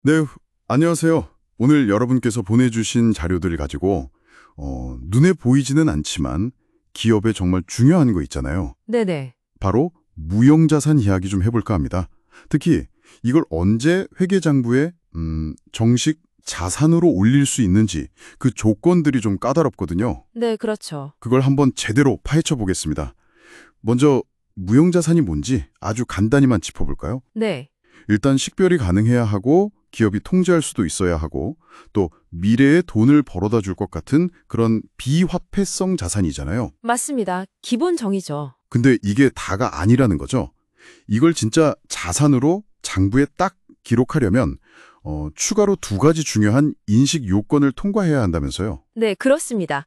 네, 안녕하세요. 오늘 여러분께서 보내주신 자료들 가지고 눈에 보이지는 않지만 기업에 정말 중요한 거 있잖아요. 네네. 바로 무형자산 이야기 좀 해볼까 합니다. 특히 이걸 언제 회계장부에 정식 자산으로 올릴 수 있는지 그 조건들이 좀 까다롭거든요. 네, 그렇죠. 그걸 한번 제대로 파헤쳐 보겠습니다. 먼저 무형자산이 뭔지 아주 간단히만 짚어볼까요? 네. 일단 식별이 가능해야 하고 기업이 통제할 수도 있어야 하고 또 미래에 돈을 벌어다 줄 것 같은 그런 비화폐성 자산이잖아요. 맞습니다. 기본 정의죠. 근데 이게 다가 아니라는 거죠. 이걸 진짜 자산으로 장부에 딱 기록하려면 추가로 두 가지 중요한 인식 요건을 통과해야 한다면서요. 네, 그렇습니다.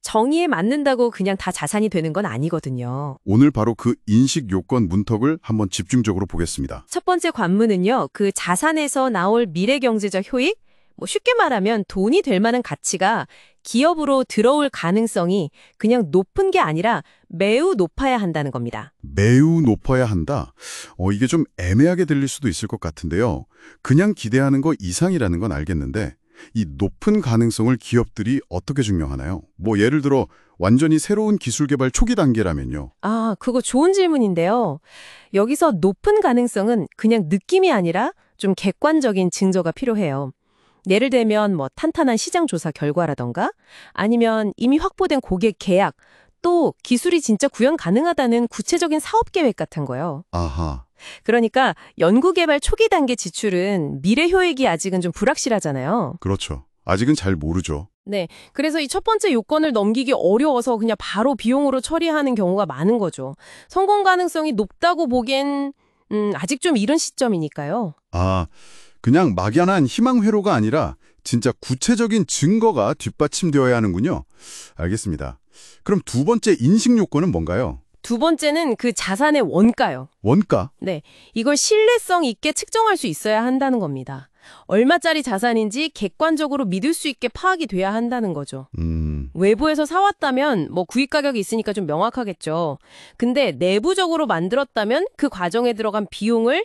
정의에 맞는다고 그냥 다 자산이 되는 건 아니거든요. 오늘 바로 그 인식 요건 문턱을 한번 집중적으로 보겠습니다. 첫 번째 관문은요, 그 자산에서 나올 미래 경제적 효익? 쉽게 말하면 돈이 될 만한 가치가 기업으로 들어올 가능성이 그냥 높은 게 아니라 매우 높아야 한다는 겁니다. 매우 높아야 한다. 이게 좀 애매하게 들릴 수도 있을 것 같은데요. 그냥 기대하는 거 이상이라는 건 알겠는데 이 높은 가능성을 기업들이 어떻게 증명하나요? 예를 들어 완전히 새로운 기술 개발 초기 단계라면요. 아, 그거 좋은 질문인데요. 여기서 높은 가능성은 그냥 느낌이 아니라 좀 객관적인 증거가 필요해요. 예를 들면 탄탄한 시장 조사 결과라던가 아니면 이미 확보된 고객 계약, 또 기술이 진짜 구현 가능하다는 구체적인 사업 계획 같은 거요. 아하, 그러니까 연구개발 초기 단계 지출은 미래 효익이 아직은 좀 불확실하잖아요. 그렇죠. 아직은 잘 모르죠. 네, 그래서 이 첫 번째 요건을 넘기기 어려워서 그냥 바로 비용으로 처리하는 경우가 많은 거죠. 성공 가능성이 높다고 보기엔 아직 좀 이른 시점이니까요. 아, 그냥 막연한 희망 회로가 아니라 진짜 구체적인 증거가 뒷받침되어야 하는군요. 알겠습니다. 그럼 두 번째 인식 요건은 뭔가요? 두 번째는 그 자산의 원가요. 원가? 네, 이걸 신뢰성 있게 측정할 수 있어야 한다는 겁니다. 얼마짜리 자산인지 객관적으로 믿을 수 있게 파악이 돼야 한다는 거죠. 외부에서 사왔다면 구입 가격이 있으니까 좀 명확하겠죠. 근데 내부적으로 만들었다면 그 과정에 들어간 비용을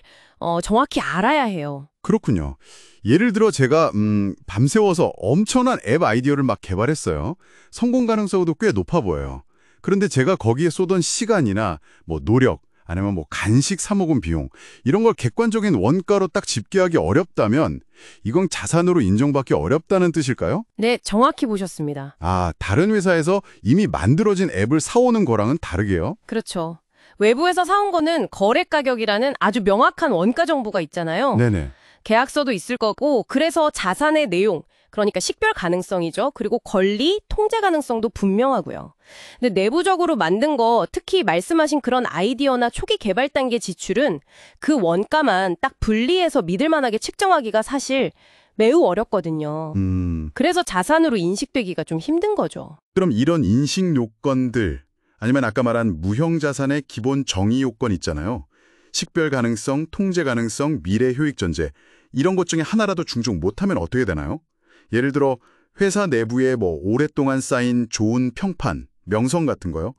정확히 알아야 해요. 그렇군요. 예를 들어 제가 밤새워서 엄청난 앱 아이디어를 막 개발했어요. 성공 가능성도 꽤 높아 보여요. 그런데 제가 거기에 쏟은 시간이나 노력, 아니면 간식 사 먹은 비용 이런 걸 객관적인 원가로 딱 집계하기 어렵다면 이건 자산으로 인정받기 어렵다는 뜻일까요? 네, 정확히 보셨습니다. 아, 다른 회사에서 이미 만들어진 앱을 사오는 거랑은 다르게요? 그렇죠. 외부에서 사온 거는 거래 가격이라는 아주 명확한 원가 정보가 있잖아요. 네네. 계약서도 있을 거고, 그래서 자산의 내용, 그러니까 식별 가능성이죠. 그리고 권리, 통제 가능성도 분명하고요. 근데 내부적으로 만든 거, 특히 말씀하신 그런 아이디어나 초기 개발 단계 지출은 그 원가만 딱 분리해서 믿을 만하게 측정하기가 사실 매우 어렵거든요. 그래서 자산으로 인식되기가 좀 힘든 거죠. 그럼 이런 인식 요건들 아니면 아까 말한 무형자산의 기본 정의 요건 있잖아요. 식별 가능성, 통제 가능성, 미래 효익 전제 이런 것 중에 하나라도 충족 못하면 어떻게 되나요? 예를 들어 회사 내부에 오랫동안 쌓인 좋은 평판, 명성 같은 거요.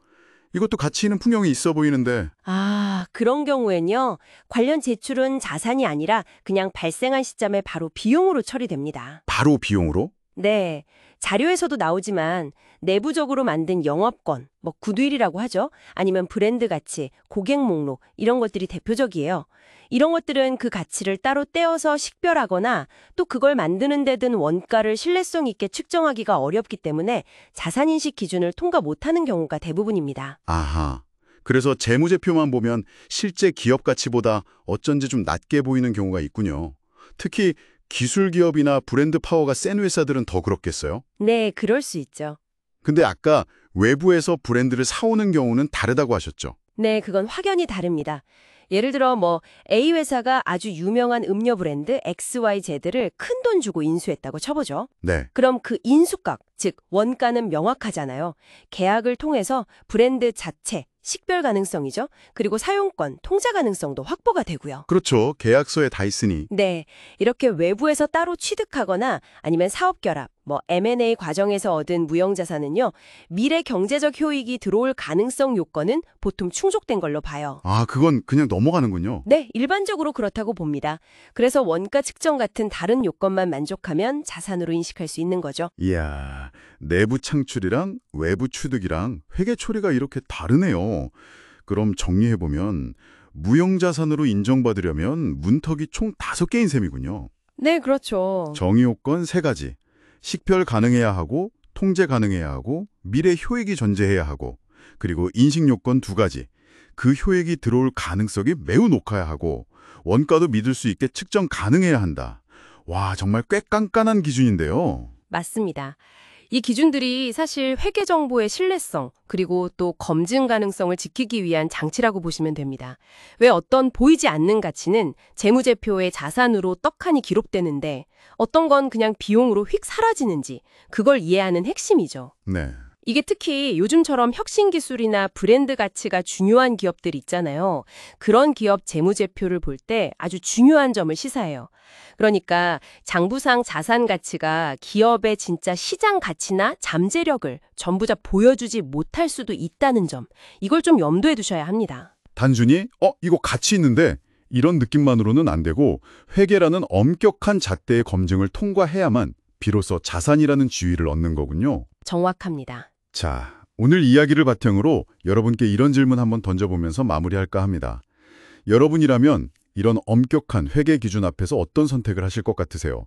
이것도 가치 있는 풍경이 있어 보이는데 아, 그런 경우엔요. 관련 제출은 자산이 아니라 그냥 발생한 시점에 바로 비용으로 처리됩니다. 바로 비용으로? 네, 자료에서도 나오지만 내부적으로 만든 영업권, 굿윌이라고 하죠. 아니면 브랜드 가치, 고객 목록 이런 것들이 대표적이에요. 이런 것들은 그 가치를 따로 떼어서 식별하거나 또 그걸 만드는 데 든 원가를 신뢰성 있게 측정하기가 어렵기 때문에 자산인식 기준을 통과 못하는 경우가 대부분입니다. 아하. 그래서 재무제표만 보면 실제 기업 가치보다 어쩐지 좀 낮게 보이는 경우가 있군요. 특히 기술 기업이나 브랜드 파워가 센 회사들은 더 그렇겠어요? 네, 그럴 수 있죠. 근데 아까 외부에서 브랜드를 사오는 경우는 다르다고 하셨죠? 네, 그건 확연히 다릅니다. 예를 들어 A 회사가 아주 유명한 음료 브랜드 XYZ를 큰돈 주고 인수했다고 쳐보죠. 네. 그럼 그 인수가, 즉 원가는 명확하잖아요. 계약을 통해서 브랜드 자체, 식별 가능성이죠. 그리고 사용권, 통제 가능성도 확보가 되고요. 그렇죠. 계약서에 다 있으니. 네, 이렇게 외부에서 따로 취득하거나 아니면 사업 결합, 뭐 M&A 과정에서 얻은 무형자산은요, 미래 경제적 효익이 들어올 가능성 요건은 보통 충족된 걸로 봐요. 아, 그건 그냥 넘어가는군요. 네, 일반적으로 그렇다고 봅니다. 그래서 원가 측정 같은 다른 요건만 만족하면 자산으로 인식할 수 있는 거죠. 이야, 내부 창출이랑 외부 취득이랑 회계 처리가 이렇게 다르네요. 그럼 정리해보면 무형자산으로 인정받으려면 문턱이 총 5개인 셈이군요. 네, 그렇죠. 정의요건 3가지. 식별 가능해야 하고, 통제 가능해야 하고, 미래 효익이 존재해야 하고, 그리고 인식요건 2가지. 그 효익이 들어올 가능성이 매우 높아야 하고, 원가도 믿을 수 있게 측정 가능해야 한다. 와, 정말 꽤 깐깐한 기준인데요. 맞습니다. 이 기준들이 사실 회계 정보의 신뢰성, 그리고 또 검증 가능성을 지키기 위한 장치라고 보시면 됩니다. 왜 어떤 보이지 않는 가치는 재무제표의 자산으로 떡하니 기록되는데 어떤 건 그냥 비용으로 휙 사라지는지 그걸 이해하는 핵심이죠. 네. 이게 특히 요즘처럼 혁신 기술이나 브랜드 가치가 중요한 기업들 있잖아요. 그런 기업 재무제표를 볼 때 아주 중요한 점을 시사해요. 그러니까 장부상 자산 가치가 기업의 진짜 시장 가치나 잠재력을 전부 다 보여주지 못할 수도 있다는 점, 이걸 좀 염두에 두셔야 합니다. 단순히 이거 가치 있는데 이런 느낌만으로는 안 되고 회계라는 엄격한 잣대의 검증을 통과해야만 비로소 자산이라는 지위를 얻는 거군요. 정확합니다. 자, 오늘 이야기를 바탕으로 여러분께 이런 질문 한번 던져보면서 마무리할까 합니다. 여러분이라면 이런 엄격한 회계 기준 앞에서 어떤 선택을 하실 것 같으세요?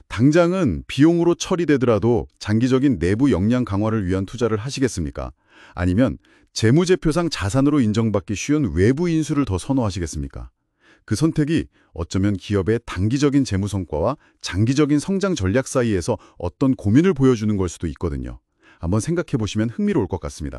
당장은 비용으로 처리되더라도 장기적인 내부 역량 강화를 위한 투자를 하시겠습니까? 아니면 재무제표상 자산으로 인정받기 쉬운 외부 인수를 더 선호하시겠습니까? 그 선택이 어쩌면 기업의 단기적인 재무 성과와 장기적인 성장 전략 사이에서 어떤 고민을 보여주는 걸 수도 있거든요. 한번 생각해 보시면 흥미로울 것 같습니다.